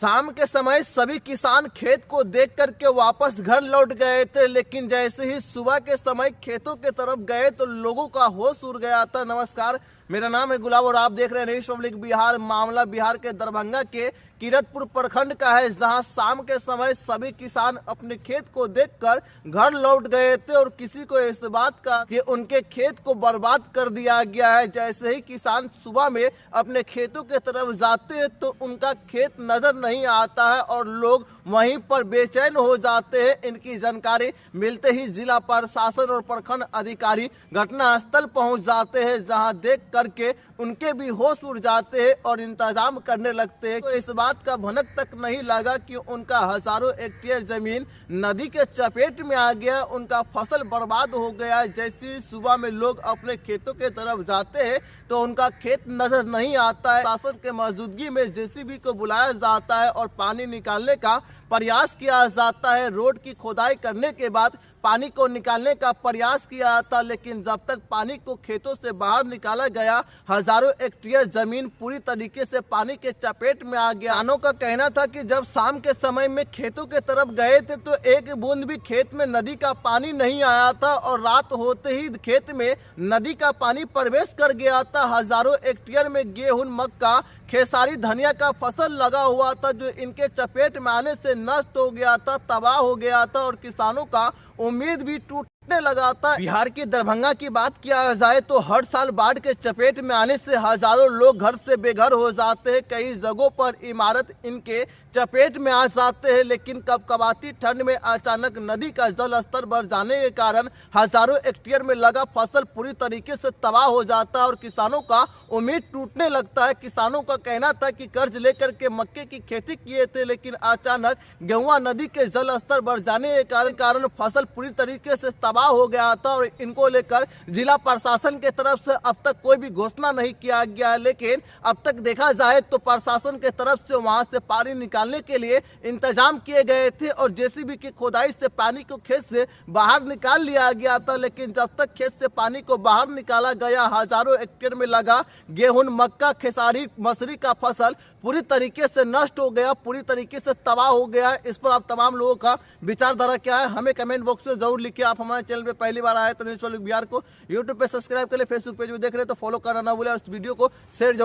शाम के समय सभी किसान खेत को देख करके वापस घर लौट गए थे, लेकिन जैसे ही सुबह के समय खेतों के तरफ गए तो लोगों का होश उड़ गया था। नमस्कार, मेरा नाम है गुलाब और आप देख रहे हैं न्यूज़ पब्लिक बिहार। मामला बिहार के दरभंगा के किरतपुर प्रखंड का है, जहां शाम के समय सभी किसान अपने खेत को देखकर घर लौट गए थे और किसी को इस बात का कि उनके खेत को बर्बाद कर दिया गया है। जैसे ही किसान सुबह में अपने खेतों के तरफ जाते हैं तो उनका खेत नजर नहीं आता है और लोग वहीं पर बेचैन हो जाते हैं। इनकी जानकारी मिलते ही जिला प्रशासन और प्रखंड अधिकारी घटनास्थल पहुंच जाते हैं, जहां देख करके उनके भी होश उड़ जाते हैं और इंतजाम करने लगते हैं। तो इस बात का भनक तक नहीं लगा कि उनका हजारों हेक्टेयर जमीन नदी के चपेट में आ गया, उनका फसल बर्बाद हो गया। जैसे सुबह में लोग अपने खेतों के तरफ जाते हैं तो उनका खेत नजर नहीं आता है। शासन के मौजूदगी में जेसीबी को बुलाया जाता है और पानी निकालने का प्रयास किया जाता है। रोड की खोदाई करने के बाद पानी को निकालने का प्रयास किया जाता, लेकिन जब तक पानी को खेतों से बाहर निकाला गया, हजारों हेक्टेयर जमीन पूरी तरीके से पानी के चपेट में आ गया। किसानों का कहना था कि जब शाम के समय में खेतों के तरफ गए थे तो एक बूंद भी खेत में नदी का पानी नहीं आया था और रात होते ही खेत में नदी का पानी प्रवेश कर गया था। हजारों हेक्टेयर में गेहूं, मक्का, खेसारी, धनिया का फसल लगा हुआ था, जो इनके चपेट में आने से नष्ट हो गया था, तबाह हो गया था और किसानों का उम्मीद भी टूटने लगा था। बिहार की दरभंगा की बात किया जाए तो हर साल बाढ़ के चपेट में आने से हजारों लोग घर से बेघर हो जाते हैं। कई जगहों पर इमारत इनके चपेट में आ जाते हैं, लेकिन कपकपाती ठंड में अचानक नदी का जल स्तर बढ़ जाने के कारण हजारों हेक्टेयर में लगा फसल पूरी तरीके से तबाह हो जाता है और किसानों का उम्मीद टूटने लगता है। किसानों का कहना था कि कर्ज लेकर के मक्के की खेती किए थे, लेकिन अचानक गेहुआ नदी के जल स्तर बढ़ जाने के कारण फसल पूरी तरीके से तबाह हो गया था और इनको लेकर जिला प्रशासन के तरफ से अब तक कोई भी घोषणा नहीं किया गया है। लेकिन अब तक देखा जाए तो प्रशासन के तरफ से वहां से पानी निकालने के लिए इंतजाम किए गए थे और जेसीबी की खोदाई से पानी को खेत से बाहर निकाल लिया गया था, लेकिन जब तक खेत से पानी को बाहर निकाला गया, हजारों हेक्टेयर में लगा गेहूं, मक्का, खेसारी, मसूरी का फसल पूरी तरीके से नष्ट हो गया, पूरी तरीके से तबाह हो गया। इस पर आप तमाम लोगों का विचारधारा क्या है, हमें कमेंट बॉक्स में जरूर लिखिए। आप हमारे चैनल पे पहली बार आए तो न्यूज़ पब्लिक बिहार को यूट्यूब पे सब्सक्राइब कर ले, फेसबुक पेज में देख रहे हैं तो फॉलो करना ना भूलें और इस वीडियो को शेयर जरूर